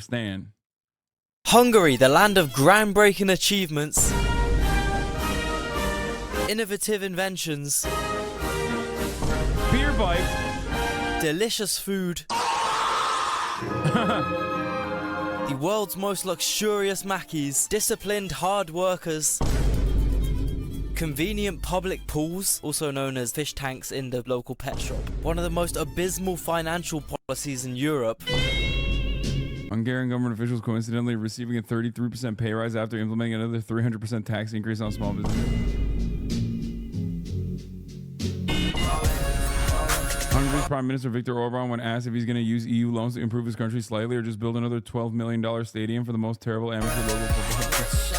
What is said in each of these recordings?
understand. Hungary, the land of groundbreaking achievements, innovative inventions, Beer bike. delicious food, the world's most luxurious mackies, disciplined hard workers, convenient public pools, also known as fish tanks in the local pet shop, one of the most abysmal financial policies in Europe. Hungarian government officials coincidentally receiving a 33% pay rise after implementing another 300% tax increase on small businesses. Hungary's Prime Minister Viktor Orban, when asked if he's going to use EU loans to improve his country slightly or just build another $12 million stadium for the most terrible amateur local football.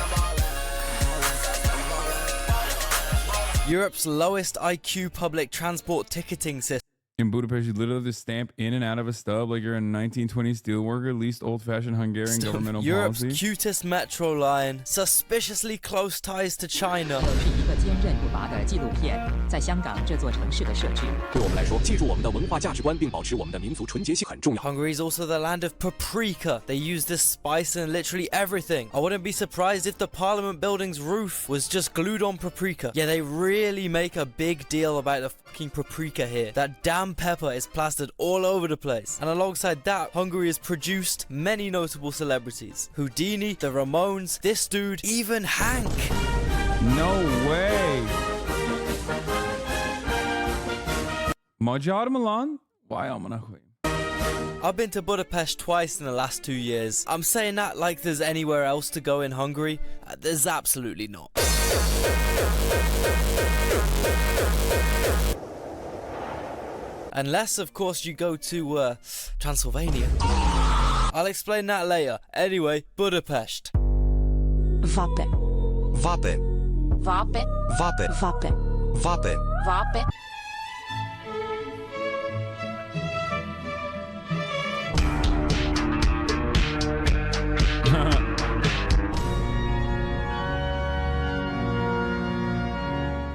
Europe's lowest IQ public transport ticketing system. In Budapest, you literally have to stamp in and out of a stub like you're a 1920s steelworker, least old-fashioned Hungarian governmental Europe's policy. cutest metro line, suspiciously close ties to China. Hungary is also the land of paprika. They use this spice in literally everything. I wouldn't be surprised if the parliament building's roof was just glued on paprika. Yeah, they really make a big deal about the fucking paprika here. That damn pepper is plastered all over the place. And alongside that, Hungary has produced many notable celebrities. Houdini, the Ramones, this dude, even Hank. No way. Magyar Milan? Why I've been to Budapest twice in the last 2 years. I'm saying that like there's anywhere else to go in Hungary. There's absolutely not. Unless, of course, you go to Transylvania. I'll explain that later. Anyway, Budapest. Vape. Vape. Vape. Vape. Vape. Vape. Vape.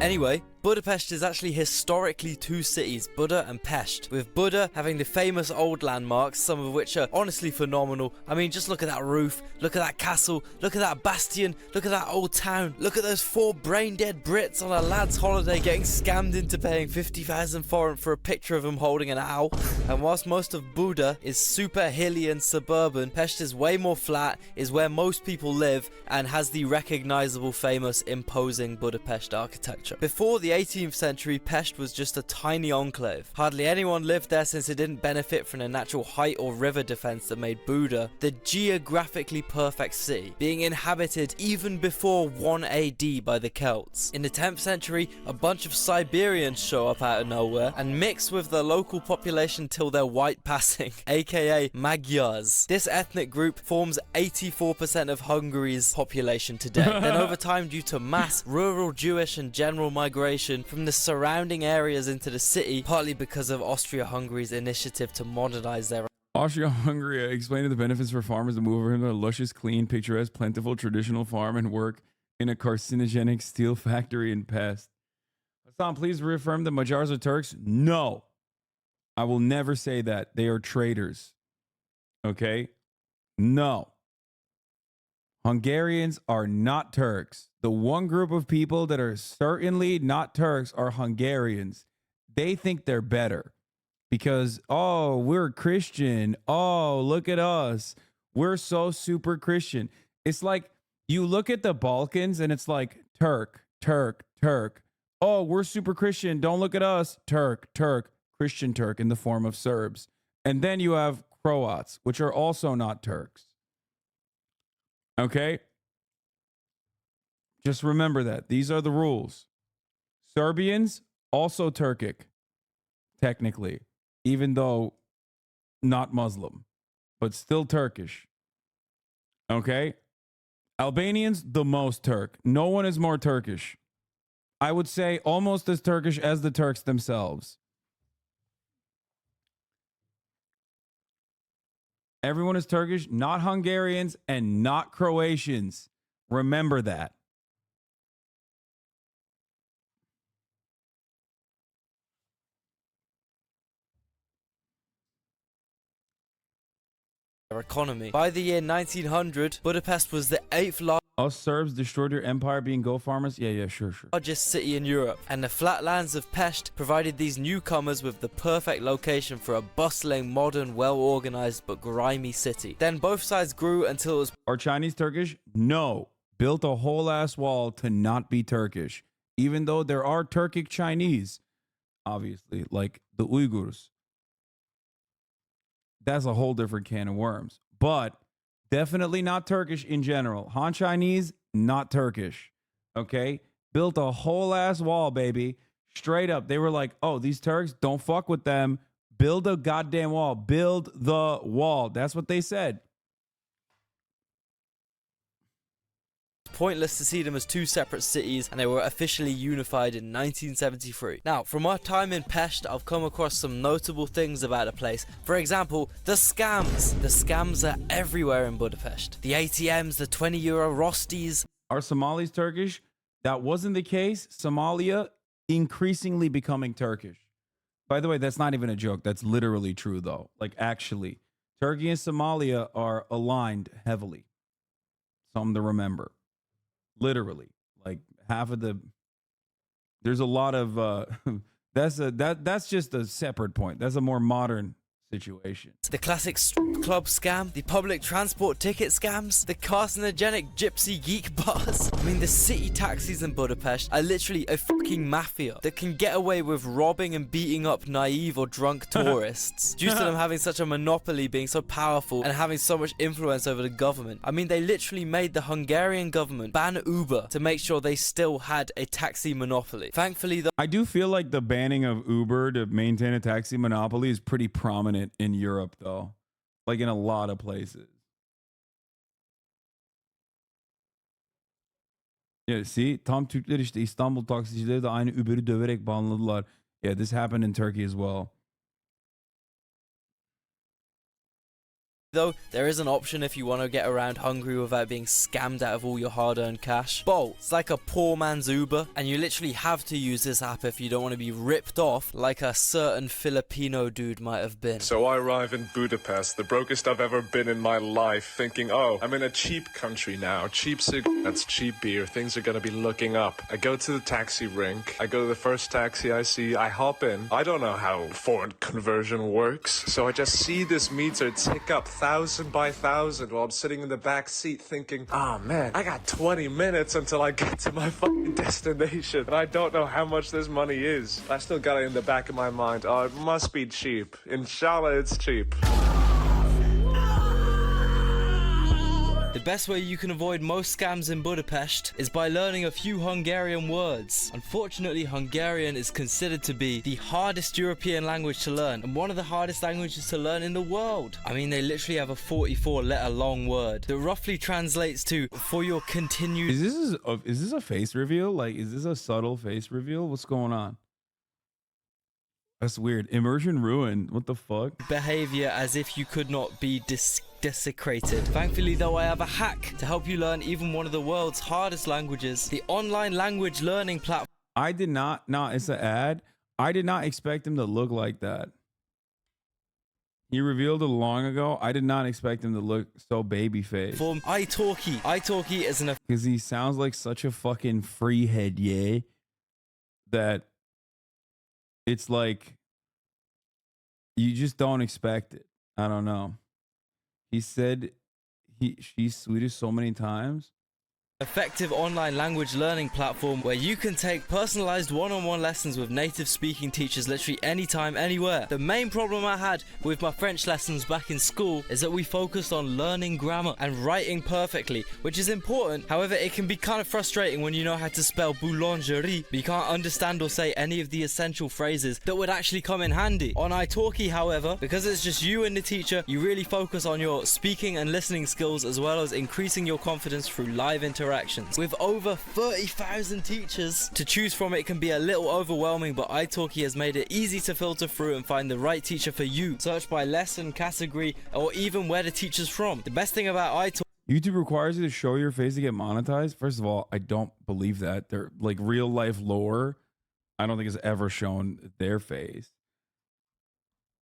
Anyway, Budapest is actually historically two cities, Buda and Pest, with Buda having the famous old landmarks, some of which are honestly phenomenal. I mean, just look at that roof, look at that castle, look at that bastion, look at that old town, look at those 4 brain-dead Brits on a lad's holiday getting scammed into paying 50,000 forint for a picture of him holding an owl. And whilst most of Buda is super hilly and suburban, Pest is way more flat, is where most people live, and has the recognizable, famous, imposing Budapest architecture. Before the 18th century, Pest was just a tiny enclave. Hardly anyone lived there since it didn't benefit from the natural height or river defense that made Buda the geographically perfect city, being inhabited even before 1 AD by the Celts. In the 10th century, a bunch of Siberians show up out of nowhere and mix with the local population till they're white passing, aka Magyars. This ethnic group forms 84% of Hungary's population today. Then over time, due to mass rural Jewish and general migration from the surrounding areas into the city, partly because of Austria-Hungary's initiative to modernize their Austria-Hungary explained the benefits for farmers to move over into a luscious, clean, picturesque, plentiful, traditional farm and work in a carcinogenic steel factory in Pest. Hassan, please reaffirm that Magyars are Turks? No. I will never say that. They are traitors. Okay? No. Hungarians are not Turks. The one group of people that are certainly not Turks are Hungarians. They think they're better because, oh, we're Christian. Oh, look at us. We're so super Christian. It's like you look at the Balkans and it's like Turk, Turk, Turk. Oh, we're super Christian. Don't look at us. Turk, Turk, Christian Turk in the form of Serbs. And then you have Croats, which are also not Turks. Okay? Just remember that. These are the rules. Serbians, also Turkic, technically, even though not Muslim, but still Turkish. Okay? Albanians, the most Turk. No one is more Turkish. I would say almost as Turkish as the Turks themselves. Everyone is Turkish, not Hungarians and not Croatians. Remember that. their economy. By the year 1900, Budapest was the 8th Us Serbs destroyed your empire being goat farmers? Yeah, sure. largest city in Europe, and the flatlands of Pest provided these newcomers with the perfect location for a bustling, modern, well-organized but grimy city. Then both sides grew until it was Are Chinese Turkish? No. Built a whole ass wall to not be Turkish. Even though there are Turkic Chinese, obviously, like the Uyghurs. That's a whole different can of worms. But definitely not Turkish in general. Han Chinese, not Turkish. Okay? Built a whole ass wall, baby. Straight up. They were like, oh, these Turks, don't fuck with them. Build a goddamn wall. Build the wall. That's what they said. pointless to see them as two separate cities, and they were officially unified in 1973. Now, from our time in Pest, I've come across some notable things about the place. For example, the scams. The scams are everywhere in Budapest. The ATMs, the 20 euro Rostis. Are Somalis Turkish? That wasn't the case. Somalia increasingly becoming Turkish. By the way, that's not even a joke. That's literally true, though. Like, actually, Turkey and Somalia are aligned heavily. Something to remember. Literally, like half of the. There's a lot of. That's just a separate point. That's a more modern situation. The classic strip club scam, the public transport ticket scams, the carcinogenic gypsy geek bars. I mean, the city taxis in Budapest are literally a fucking mafia that can get away with robbing and beating up naive or drunk tourists due to them having such a monopoly, being so powerful and having so much influence over the government. I mean, they literally made the Hungarian government ban Uber to make sure they still had a taxi monopoly. Thankfully, though, I do feel like the banning of Uber to maintain a taxi monopoly is pretty prominent in Europe, though, like in a lot of places. Yeah, see, tam Türkler işte İstanbul taksicileri de aynı Uber'i döverek banladılar. Yeah, this happened in Turkey as well. there is an option if you want to get around Hungary without being scammed out of all your hard-earned cash. Bolt, it's like a poor man's Uber, and you literally have to use this app if you don't want to be ripped off like a certain Filipino dude might have been. So I arrive in Budapest, the brokest I've ever been in my life, thinking, oh, I'm in a cheap country now. Cheap cigarettes, cheap beer, things are gonna be looking up. I go to the taxi rink, I go to the first taxi I see, I hop in. I don't know how foreign conversion works, so I just see this meter tick up 1,000 by 1,000 while I'm sitting in the back seat thinking, oh man, I got 20 minutes until I get to my fucking destination, and I don't know how much this money is. I still got it in the back of my mind, oh, it must be cheap. Inshallah, it's cheap. The best way you can avoid most scams in Budapest is by learning a few Hungarian words. Unfortunately, Hungarian is considered to be the hardest European language to learn and one of the hardest languages to learn in the world. I mean, they literally have a 44-letter long word that roughly translates to "for your continued." Is this a face reveal? Like, is this a subtle face reveal? What's going on? That's weird. Immersion ruined. What the fuck? Behavior as if you could not be desecrated. Thankfully, though, I have a hack to help you learn even one of the world's hardest languages, the online language learning platform. I did not. No, it's an ad. I did not expect him to look like that. He revealed it long ago. I did not expect him to look so baby faced. italki. italki is an because he sounds like such a fucking free head, yeah. That it's like you just don't expect it. I don't know. He said she's Swedish so many times. effective online language learning platform where you can take personalized one-on-one lessons with native speaking teachers literally anytime, anywhere. The main problem I had with my French lessons back in school is that we focused on learning grammar and writing perfectly, which is important. However, it can be kind of frustrating when you know how to spell boulangerie, but you can't understand or say any of the essential phrases that would actually come in handy. On italki, however, because it's just you and the teacher, you really focus on your speaking and listening skills as well as increasing your confidence through live interactions. With over 30,000 teachers to choose from, it can be a little overwhelming, but italki has made it easy to filter through and find the right teacher for you. Search by lesson, category, or even where the teacher's from. The best thing about italki, YouTube requires you to show your face to get monetized. First of all, I don't believe that. They're like real life lore. I don't think it's ever shown their face.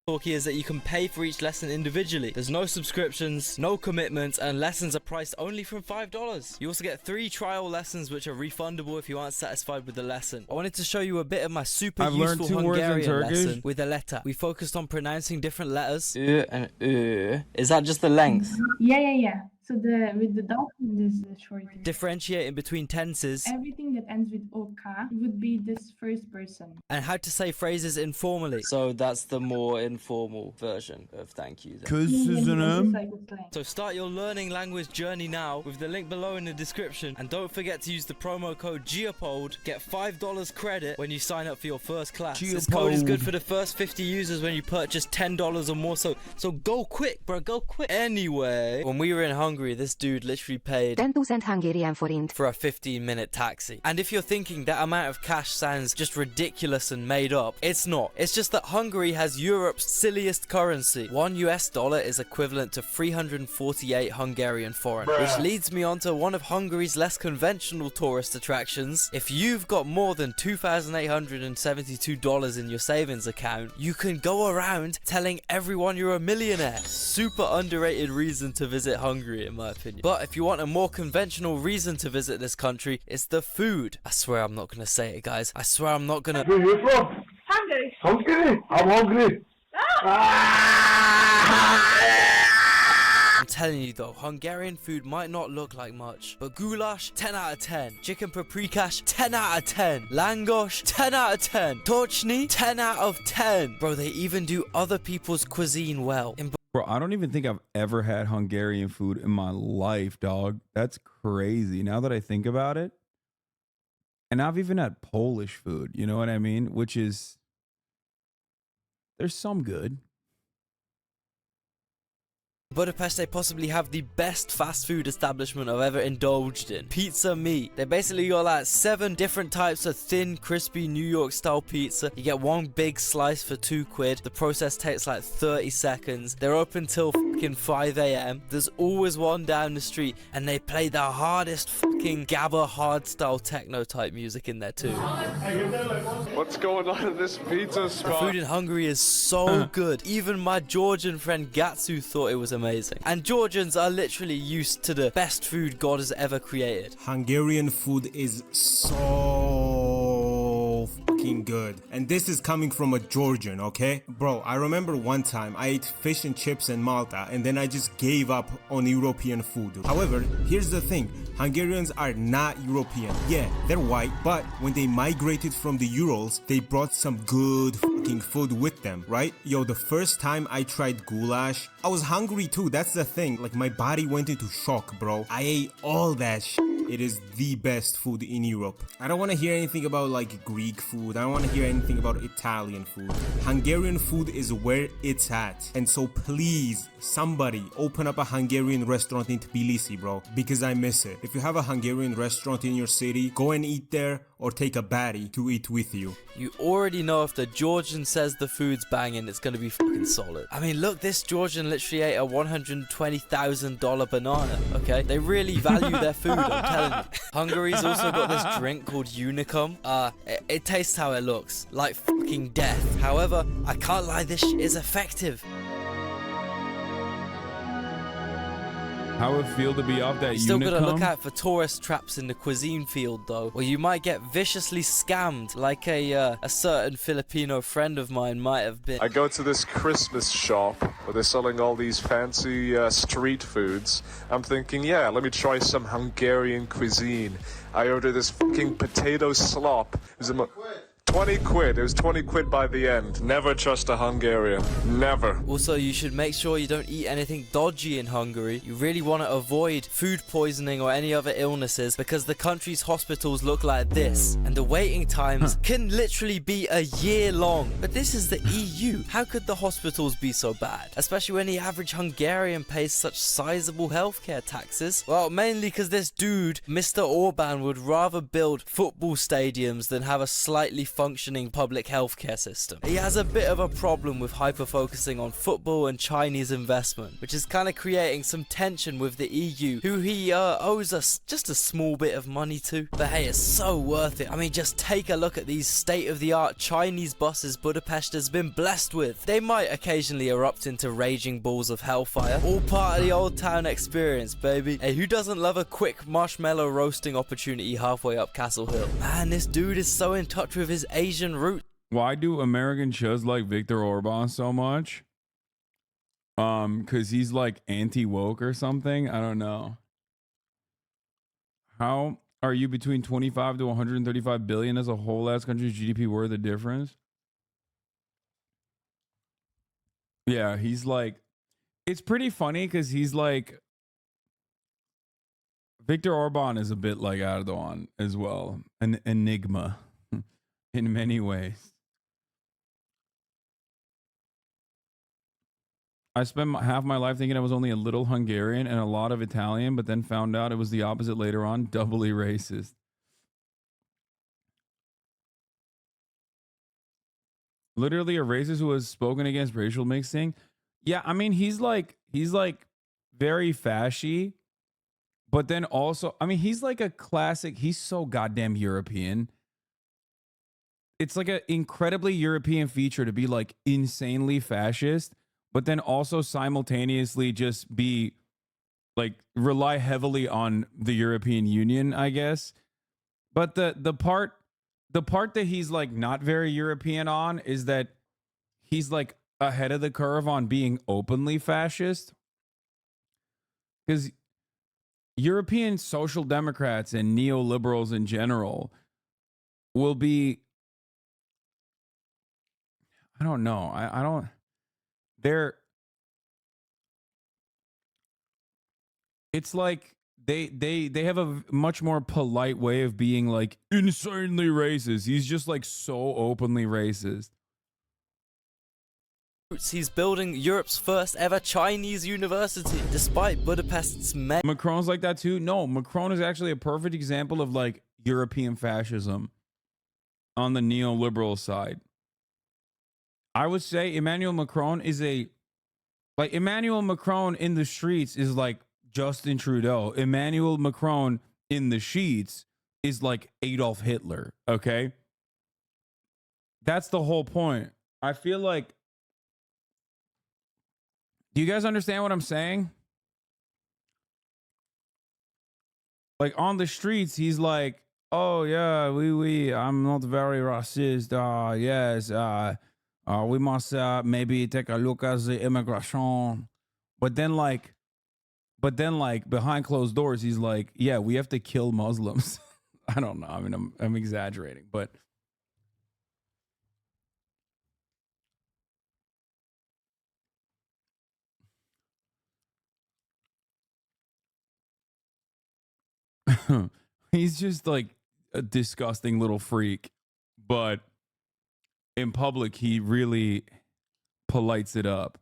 talkie is that you can pay for each lesson individually. There's no subscriptions, no commitments, and lessons are priced only from $5. You also get 3 trial lessons which are refundable if you aren't satisfied with the lesson. I wanted to show you a bit of my super useful Hungarian lesson with a letter. We focused on pronouncing different letters. Ö and Ö. Is that just the length? Yeah. So with the dolphin, this is the short. Differentiating between tenses. Everything that ends with OK would be this first person. And how to say phrases informally. So that's the more informal version of thank you. So start your learning language journey now with the link below in the description. And don't forget to use the promo code GEOPOD. Get $5 credit when you sign up for your first class. This code is good for the first 50 users when you purchase $10 or more. So go quick, bro. Go quick. Anyway, when we were in Hungary, this dude literally paid 10,000 Hungarian forint for a 15-minute taxi. And if you're thinking that amount of cash sounds just ridiculous and made up, it's not. It's just that Hungary has Europe's silliest currency. $1 is equivalent to 348 Hungarian forint, which leads me on to one of Hungary's less conventional tourist attractions. If you've got more than $2,872 in your savings account, you can go around telling everyone you're a millionaire. Super underrated reason to visit Hungary, in my opinion. But if you want a more conventional reason to visit this country, it's the food. I swear I'm not gonna say it, guys. I swear I'm not gonna. Where are you from? Hungary. Hungary? I'm hungry. I'm telling you though, Hungarian food might not look like much, but goulash, 10 out of 10. Chicken paprikash, 10 out of 10. Langosh, 10 out of 10. Torchni, 10 out of 10. Bro, they even do other people's cuisine well. Bro, I don't even think I've ever had Hungarian food in my life, dog. That's crazy. Now that I think about it. And I've even had Polish food, you know what I mean? Which is, there's some good. Budapest, they possibly have the best fast food establishment I've ever indulged in. Pizza Me. They basically got like 7 different types of thin, crispy New York style pizza. You get one big slice for £2. The process takes like 30 seconds. They're open till fucking 5 AM. There's always one down the street and they play the hardest fucking gabba hardstyle techno type music in there too. What's going on in this pizza The spot? food in Hungary is so good. Even my Georgian friend Gatsu thought it was amazing. And Georgians are literally used to the best food God has ever created. Hungarian food is so fucking good. And this is coming from a Georgian, okay? Bro, I remember one time I ate fish and chips in Malta and then I just gave up on European food. However, here's the thing. Hungarians are not European. Yeah, they're white, but when they migrated from the Urals, they brought some good fucking food with them, right? Yo, the first time I tried goulash, I was hungry too, that's the thing. Like, my body went into shock, bro. I ate all that shit. It is the best food in Europe. I don't want to hear anything about like Greek food. I don't want to hear anything about Italian food. Hungarian food is where it's at. And so please, somebody open up a Hungarian restaurant in Tbilisi, bro, because I miss it. If you have a Hungarian restaurant in your city, go and eat there or take a baddie to eat with you. You already know if the Georgian says the food's banging, it's gonna be fucking solid. I mean, look, this Georgian literally ate a $120,000 banana, okay? They really value their food, I'm telling you. Hungary's also got this drink called Unicum. It tastes how it looks, like fucking death. However, I can't lie, this shit is effective. How it feel to be off that You still gotta look Unicum? out for tourist traps in the cuisine field though, where you might get viciously scammed, like a certain Filipino friend of mine might have been. I go to this Christmas shop where they're selling all these fancy street foods. I'm thinking, yeah, let me try some Hungarian cuisine. I order this fucking potato slop. It was 20 quid. It was 20 quid by the end. Never trust a Hungarian. Never. Also, you should make sure you don't eat anything dodgy in Hungary. You really want to avoid food poisoning or any other illnesses because the country's hospitals look like this. And the waiting times can literally be a year long. But this is the EU. How could the hospitals be so bad? Especially when the average Hungarian pays such sizable healthcare taxes. Well, mainly because this dude, Mr. Orban, would rather build football stadiums than have a slightly functioning public healthcare system. He has a bit of a problem with hyper-focusing on football and Chinese investment, which is kind of creating some tension with the EU, who he owes us just a small bit of money to. But hey, it's so worth it. I mean, just take a look at these state-of-the-art Chinese buses Budapest has been blessed with. They might occasionally erupt into raging balls of hellfire, all part of the old town experience, baby. Hey, who doesn't love a quick marshmallow roasting opportunity halfway up Castle Hill? Man, this dude is so in touch with his Asian roots. Why do American chuz like Viktor Orban so much? Because he's like anti-woke or something. I don't know. How are you between 25 to 135 billion as a whole ass country's GDP worth a difference? Yeah, he's like, it's pretty funny because he's like, Viktor Orban is a bit like Erdogan as well, an enigma in many ways. I spent half my life thinking I was only a little Hungarian and a lot of Italian, but then found out it was the opposite later on, doubly racist. Literally a racist who has spoken against racial mixing. Yeah, I mean, he's like very fashy, but then also, I mean, he's like a classic, he's so goddamn European. It's like an incredibly European feature to be like insanely fascist, but then also simultaneously just be like rely heavily on the European Union, I guess. But the part that he's like not very European on is that he's like ahead of the curve on being openly fascist. Because European social democrats and neoliberals in general will be, I don't know. I don't, they're, it's like they have a much more polite way of being like insanely racist. He's just like so openly racist. He's building Europe's first ever Chinese university, despite Budapest's Macron's like that too. No, Macron is actually a perfect example of like European fascism on the neoliberal side. I would say Emmanuel Macron is Emmanuel Macron in the streets is like Justin Trudeau. Emmanuel Macron in the sheets is like Adolf Hitler. Okay. That's the whole point. I feel like, do you guys understand what I'm saying? Like on the streets, he's like, oh yeah, I'm not very racist. Yes, we must maybe take a look at the immigration. But then like behind closed doors, he's like, yeah, we have to kill Muslims. I don't know. I mean, I'm exaggerating, but he's just like a disgusting little freak. But in public, he really polites it up.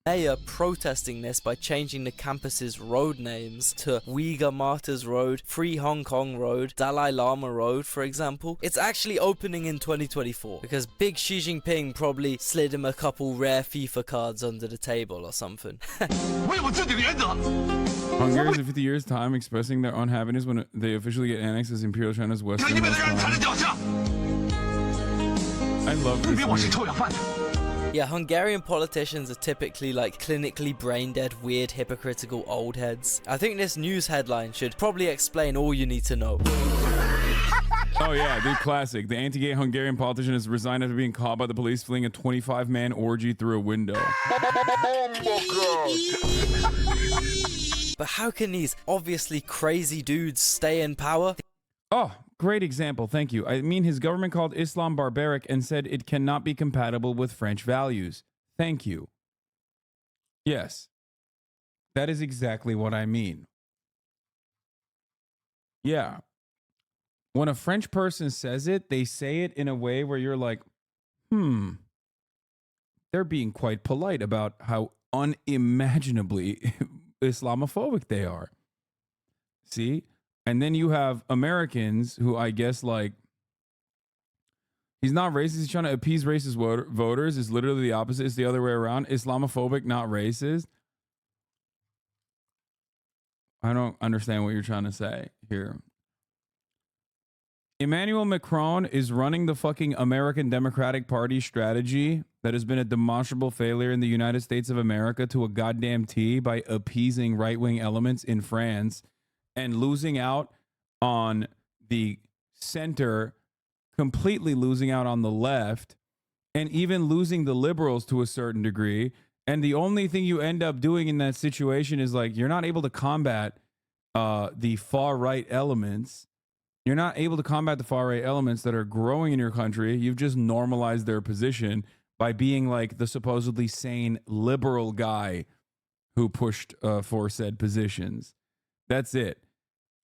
mayor protesting this by changing the campus's road names to Uyghur Martyrs Road, Free Hong Kong Road, Dalai Lama Road, for example. It's actually opening in 2024 because big Xi Jinping probably slid him a couple rare FIFA cards under the table or something. Hungary is in 50 years' time expressing their unhappiness when they officially get annexed as Imperial China's westernmost colony. I love this. Yeah, Hungarian politicians are typically like clinically brain dead, weird, hypocritical old heads. I think this news headline should probably explain all you need to know. Oh yeah, dude, classic. The anti-gay Hungarian politician has resigned after being caught by the police fleeing a 25-man orgy through a window. But how can these obviously crazy dudes stay in power? Oh, great example. Thank you. I mean, his government called Islam barbaric and said it cannot be compatible with French values. Thank you. Yes, that is exactly what I mean. Yeah. When a French person says it, they say it in a way where you're like, they're being quite polite about how unimaginably Islamophobic they are. See? And then you have Americans who I guess like he's not racist. He's trying to appease racist voters. It's literally the opposite. It's the other way around. Islamophobic, not racist. I don't understand what you're trying to say here. Emmanuel Macron is running the fucking American Democratic Party strategy that has been a demonstrable failure in the United States of America to a goddamn T by appeasing right-wing elements in France and losing out on the center, completely losing out on the left, and even losing the liberals to a certain degree. And the only thing you end up doing in that situation is like you're not able to combat the far right elements. You're not able to combat the far right elements that are growing in your country. You've just normalized their position by being like the supposedly sane liberal guy who pushed for said positions. That's it.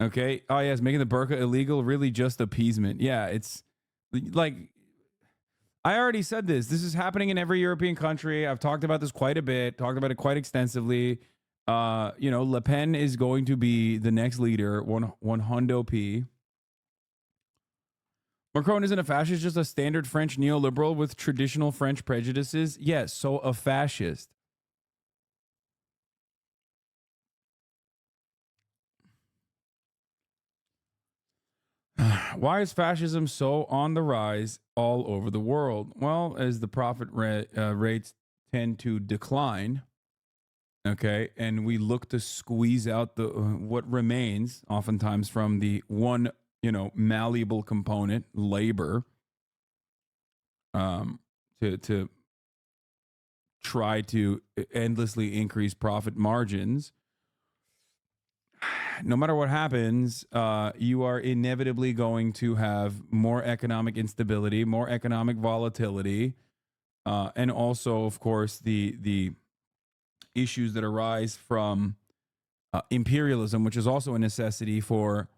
Okay. Oh, yes. Making the burqa illegal, really just appeasement. Yeah. It's like, I already said this. This is happening in every European country. I've talked about this quite a bit, talked about it quite extensively. Le Pen is going to be the next leader, one hundo P. Macron isn't a fascist, just a standard French neoliberal with traditional French prejudices. Yes, so a fascist. Why is fascism so on the rise all over the world? Well, as the profit rates tend to decline, okay, and we look to squeeze out the what remains, oftentimes from the one malleable component, labor, to try to endlessly increase profit margins. No matter what happens, you are inevitably going to have more economic instability, more economic volatility, and also, of course, the issues that arise from imperialism, which is also a necessity for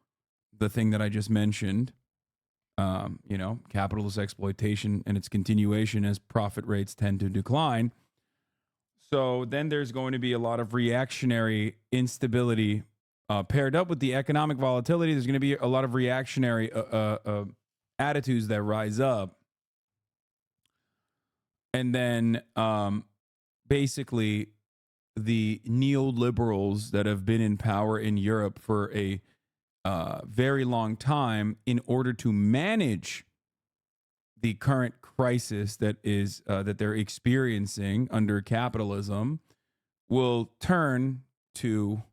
the thing that I just mentioned, capitalist exploitation and its continuation as profit rates tend to decline. So then there's going to be a lot of reactionary instability paired up with the economic volatility. There's going to be a lot of reactionary attitudes that rise up. And then basically the neoliberals that have been in power in Europe for a very long time, in order to manage the current crisis that is that they're experiencing under capitalism, will turn to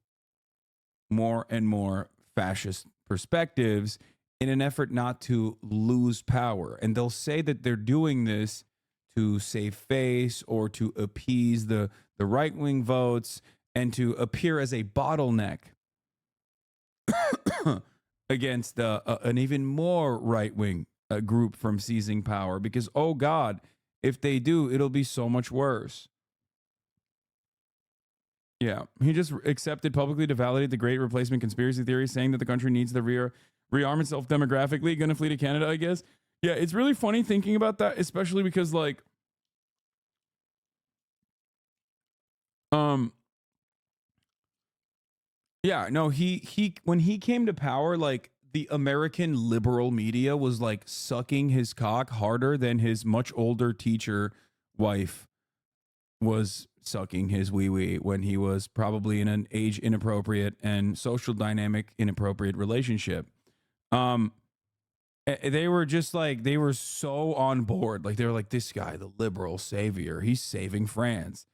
more and more fascist perspectives in an effort not to lose power. And they'll say that they're doing this to save face or to appease the right-wing votes and to appear as a bottleneck against an even more right-wing group from seizing power. Because, oh God, if they do, it'll be so much worse. Yeah, he just accepted publicly to validate the Great Replacement conspiracy theory, saying that the country needs to rearm itself demographically. Gonna flee to Canada, I guess. Yeah, it's really funny thinking about that, especially because, like, yeah, no, he when he came to power, like, the American liberal media was like sucking his cock harder than his much older teacher wife was sucking his wee-wee when he was probably in an age inappropriate and social dynamic inappropriate relationship. They were just like, they were so on board. Like, they were like, this guy, the liberal savior, he's saving France.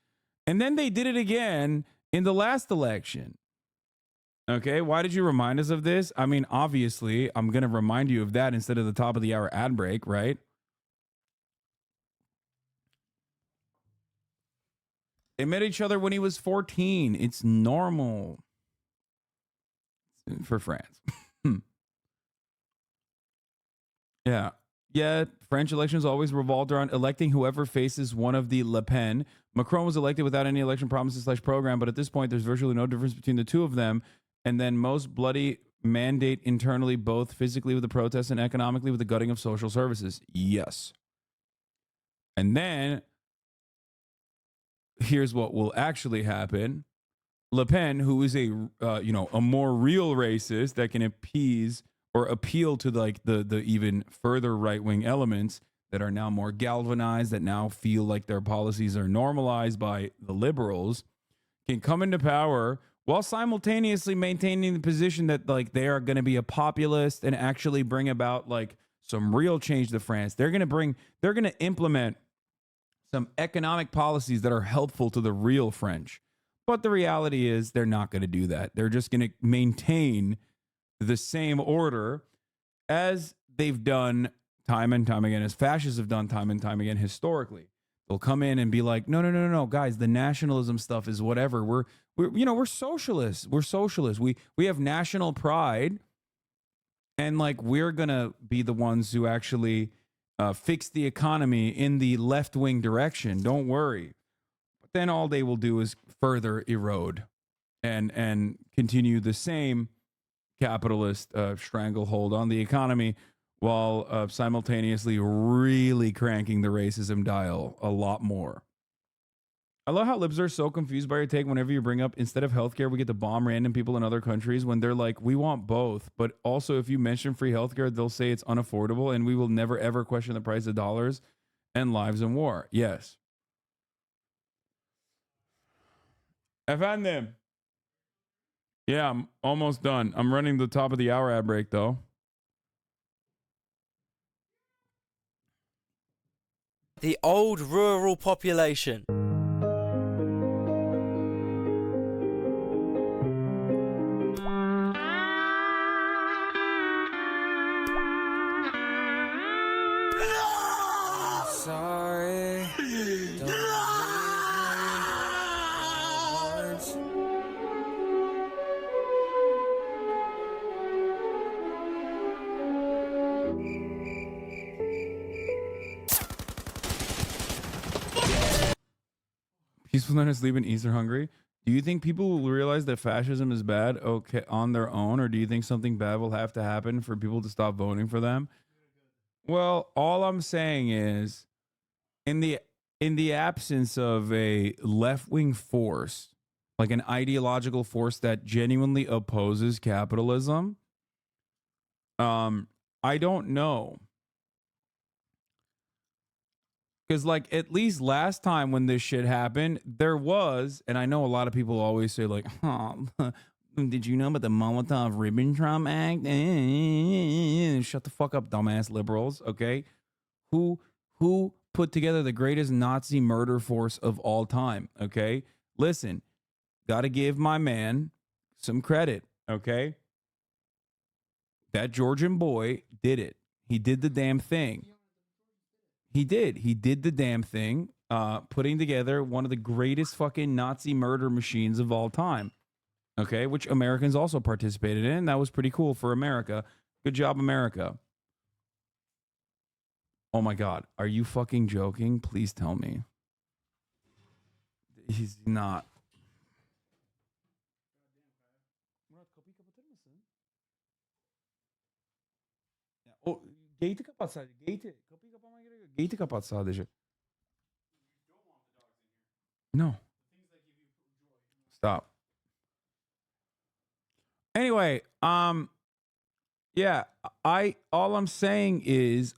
And then they did it again in the last election. Okay, why did you remind us of this? I mean, obviously, I'm going to remind you of that instead of the top of the hour ad break, right? They met each other when he was 14. It's normal for France. Yeah. Yeah, French elections always revolved around electing whoever faces one of the Le Pen. Macron was elected without any election promises / program, but at this point, there's virtually no difference between the two of them. And then most bloody mandate internally, both physically with the protests and economically with the gutting of social services. Yes. And then here's what will actually happen. Le Pen, who is a a more real racist that can appease or appeal to like the even further right wing elements that are now more galvanized, that now feel like their policies are normalized by the liberals, can come into power while simultaneously maintaining the position that like they are going to be a populist and actually bring about like some real change to France. They're going to implement some economic policies that are helpful to the real French. But the reality is they're not going to do that. They're just going to maintain the same order as they've done time and time again, as fascists have done time and time again historically. They'll come in and be like, no, guys, the nationalism stuff is whatever. We're socialists. We're socialists. We have national pride, and like we're gonna be the ones who actually fix the economy in the left wing direction. Don't worry. But then all they will do is further erode and continue the same capitalist stranglehold on the economy while simultaneously really cranking the racism dial a lot more. I love how libs are so confused by your take whenever you bring up instead of healthcare, we get to bomb random people in other countries when they're like, we want both. But also, if you mention free healthcare, they'll say it's unaffordable and we will never, ever question the price of dollars and lives in war. Yes. Efendim. Yeah, I'm almost done. I'm running the top of the hour ad break, though. The old rural population. Sorry. Peaceful night of sleep in Eastern Hungary. Do you think people will realize that fascism is bad on their own, or do you think something bad will have to happen for people to stop voting for them? Well, all I'm saying is in the absence of a left-wing force, like an ideological force that genuinely opposes capitalism, I don't know. Because, like, at least last time when this shit happened, there was, and I know a lot of people always say, like, oh, did you know about the Molotov-Ribbentrop Act? Shut the fuck up, dumbass liberals, okay? Who put together the greatest Nazi murder force of all time, okay? Listen, gotta give my man some credit, okay? That Georgian boy did it. He did the damn thing. He did. He did the damn thing, putting together one of the greatest fucking Nazi murder machines of all time. Okay, which Americans also participated in. That was pretty cool for America. Good job, America. Oh my God. Are you fucking joking? Please tell me. He's not. Oh, gate'i kapat sadece. Gate'i. Kapıyı kapamaya gerek yok. Gate'i kapat sadece. No. Stop. Anyway, yeah, all I'm saying is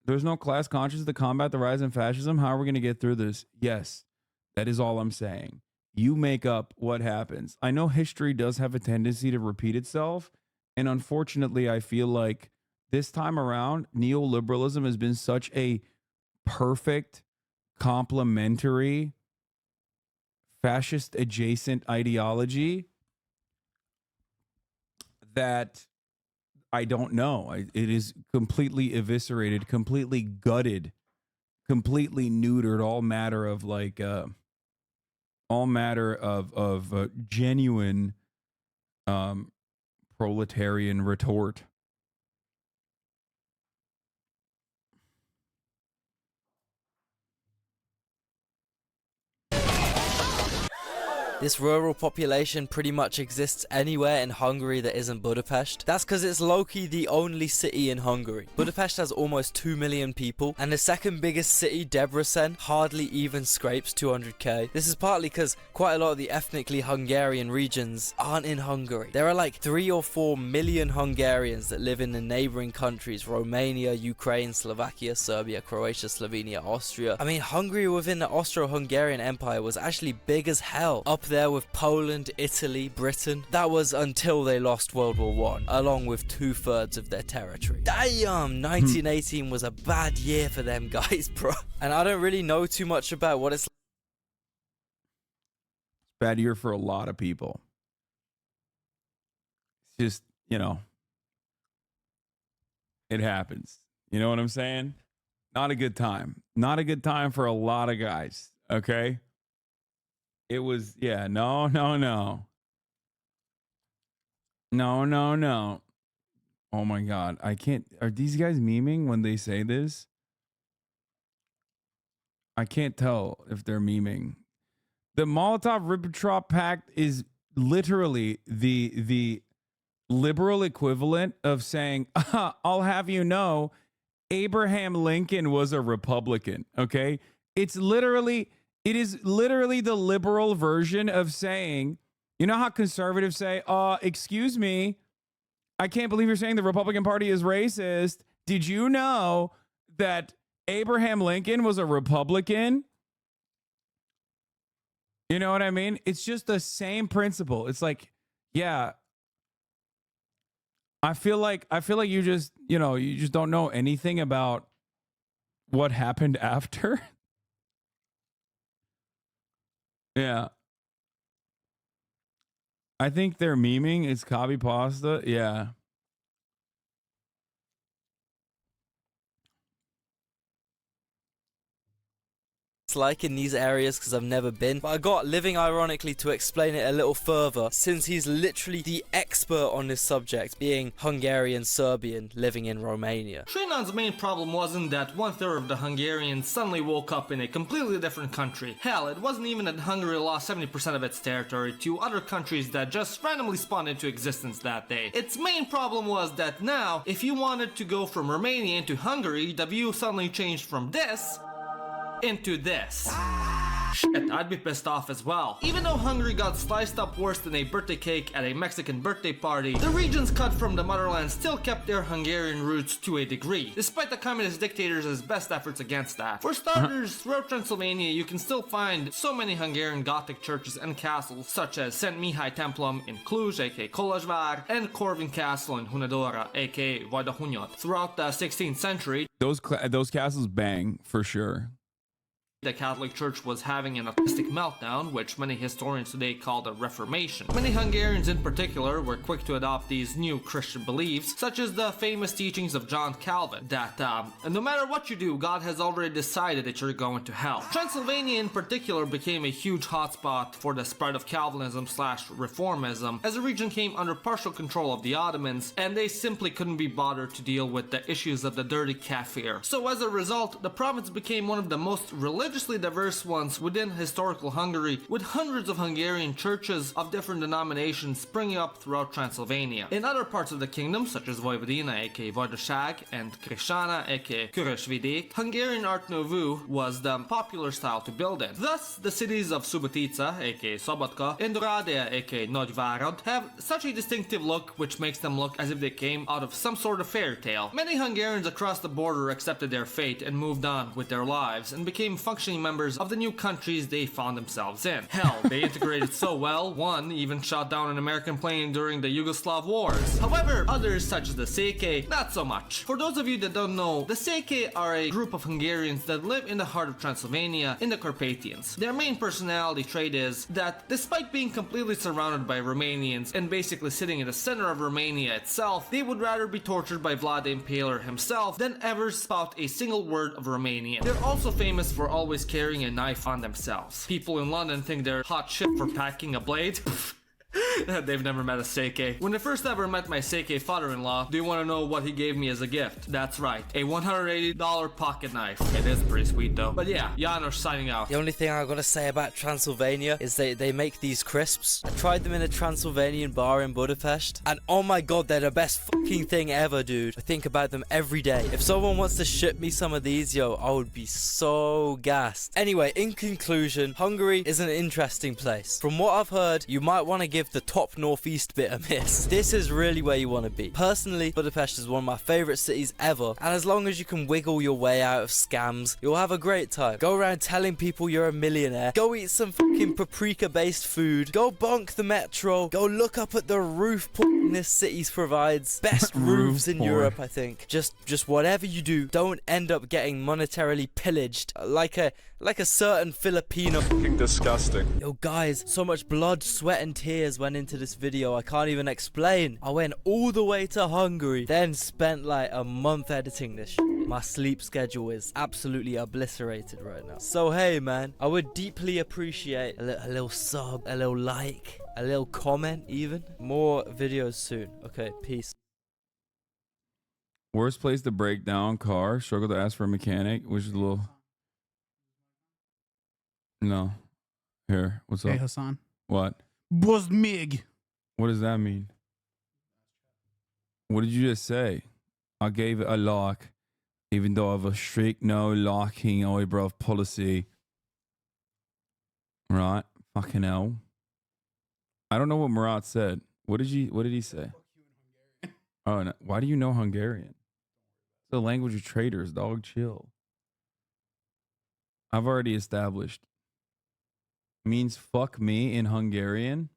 there's no class consciousness to combat the rise in fascism. How are we going to get through this? Yes, that is all I'm saying. You make up what happens. I know history does have a tendency to repeat itself, and unfortunately, I feel like this time around, neoliberalism has been such a perfect complementary fascist adjacent ideology that I don't know. It is completely eviscerated, completely gutted, completely neutered all matter of like genuine proletarian retort. This rural population pretty much exists anywhere in Hungary that isn't Budapest. That's because it's low-key the only city in Hungary. Budapest has almost 2 million people, and the second biggest city, Debrecen, hardly even scrapes 200k. This is partly because quite a lot of the ethnically Hungarian regions aren't in Hungary. There are like 3 or 4 million Hungarians that live in the neighboring countries, Romania, Ukraine, Slovakia, Serbia, Croatia, Slovenia, Austria. I mean, Hungary within the Austro-Hungarian Empire was actually big as hell, up there with Poland, Italy, Britain. That was until they lost World War I, along with 2/3 of their territory. Damn, 1918 was a bad year for them guys, bro. And I don't really know too much about what it's Bad year for a lot of people. It's just, you know, it happens. You know what I'm saying? Not a good time. Not a good time for a lot of guys. Okay. It was, yeah, no. No. Oh my God. I can't. Are these guys memeing when they say this? I can't tell if they're memeing. The Molotov-Ribbentrop Pact is literally the liberal equivalent of saying, I'll have you know, Abraham Lincoln was a Republican. Okay. It is literally the liberal version of saying, you know how conservatives say, excuse me, I can't believe you're saying the Republican Party is racist. Did you know that Abraham Lincoln was a Republican? You know what I mean? It's just the same principle. It's like, yeah, I feel like you just, you just don't know anything about what happened after. Yeah. I think they're memeing. It's copy pasta. Yeah. like in these areas because I've never been, but I got Living Ironically to explain it a little further, since he's literally the expert on this subject, being Hungarian Serbian living in Romania. Trinon's main problem wasn't that 1/3 of the Hungarians suddenly woke up in a completely different country. Hell, it wasn't even that Hungary lost 70% of its territory to other countries that just randomly spawned into existence that day. Its main problem was that now, if you wanted to go from Romania into Hungary, the view suddenly changed from this into this. Shit, I'd be pissed off as well. Even though Hungary got sliced up worse than a birthday cake at a Mexican birthday party, the regions cut from the motherland still kept their Hungarian roots to a degree, despite the communist dictators' best efforts against that. For starters, throughout Transylvania you can still find so many Hungarian Gothic churches and castles, such as Szent Mihály Templom in Cluj, aka Kolozsvár, and Corvin Castle in Hunedoara, aka Vajdahunyad. Throughout the 16th century, those castles bang for sure. The Catholic Church was having an atheistic meltdown, which many historians today call the Reformation. Many Hungarians in particular were quick to adopt these new Christian beliefs, such as the famous teachings of John Calvin, that no matter what you do, God has already decided that you're going to hell. Transylvania in particular became a huge hotspot for the spread of Calvinism/Reformism, as the region came under partial control of the Ottomans, and they simply couldn't be bothered to deal with the issues of the dirty kafir. So as a result, the province became one of the most religiously diverse ones within historical Hungary, with hundreds of Hungarian churches of different denominations springing up throughout Transylvania. In other parts of the kingdom, such as Vojvodina aka Vajdaság and Krisana aka Körösvidék, Hungarian Art Nouveau was the popular style to build in. Thus, the cities of Subotica aka Szabadka and Oradea aka Nagyvárad have such a distinctive look, which makes them look as if they came out of some sort of fairy tale. Many Hungarians across the border accepted their fate and moved on with their lives and became functioning members of the new countries they found themselves in. Hell, they integrated so well, one even shot down an American plane during the Yugoslav wars. However, others such as the Székely, not so much. For those of you that don't know, the Székely are a group of Hungarians that live in the heart of Transylvania in the Carpathians. Their main personality trait is that despite being completely surrounded by Romanians and basically sitting in the center of Romania itself, they would rather be tortured by Vlad the Impaler himself than ever spout a single word of Romanian. They're also famous for always carrying a knife on themselves. People in London think they're hot shit for packing a blade. They've never met a Seike. When I first ever met my Seike father-in-law, do you want to know what he gave me as a gift? That's right, a $180 pocket knife. It is pretty sweet though. But yeah, Janos signing out. The only thing I gotta say about Transylvania is they make these crisps. I tried them in a Transylvanian bar in Budapest, and oh my god, they're the best fucking thing ever, dude. I think about them every day. If someone wants to ship me some of these, yo, I would be so gassed. Anyway, in conclusion, Hungary is an interesting place. From what I've heard, you might want to give the top northeast bit a miss. This is really where you want to be. Personally, Budapest is one of my favorite cities ever, and as long as you can wiggle your way out of scams, you'll have a great time. Go around telling people you're a millionaire, go eat some fucking paprika based food, go bonk the metro, go look up at the roof this city provides. Best roofs in Europe, I think. Just whatever you do, don't end up getting monetarily pillaged like a certain Filipino. Fucking disgusting. Yo guys, so much blood, sweat and tears went into this video, I can't even explain. I went all the way to Hungary, then spent like a month editing this shit. My sleep schedule is absolutely obliterated right now. So hey man, I would deeply appreciate a little sub, a little like, a little comment even. More videos soon. Okay, peace. Worst place to break down car. Struggle to ask for a mechanic, which is a little. No. Here, what's Hey up? Hasan. What? Buzz mig. What does that mean? What did you just say? I gave it a lock, even though I have a strict no locking eyebrow policy. Right? Fucking hell. I don't know what Murat said. What did he say? Oh, no. Why do you know Hungarian? It's the language of traitors, dog. Chill. I've already established. Means fuck me in Hungarian.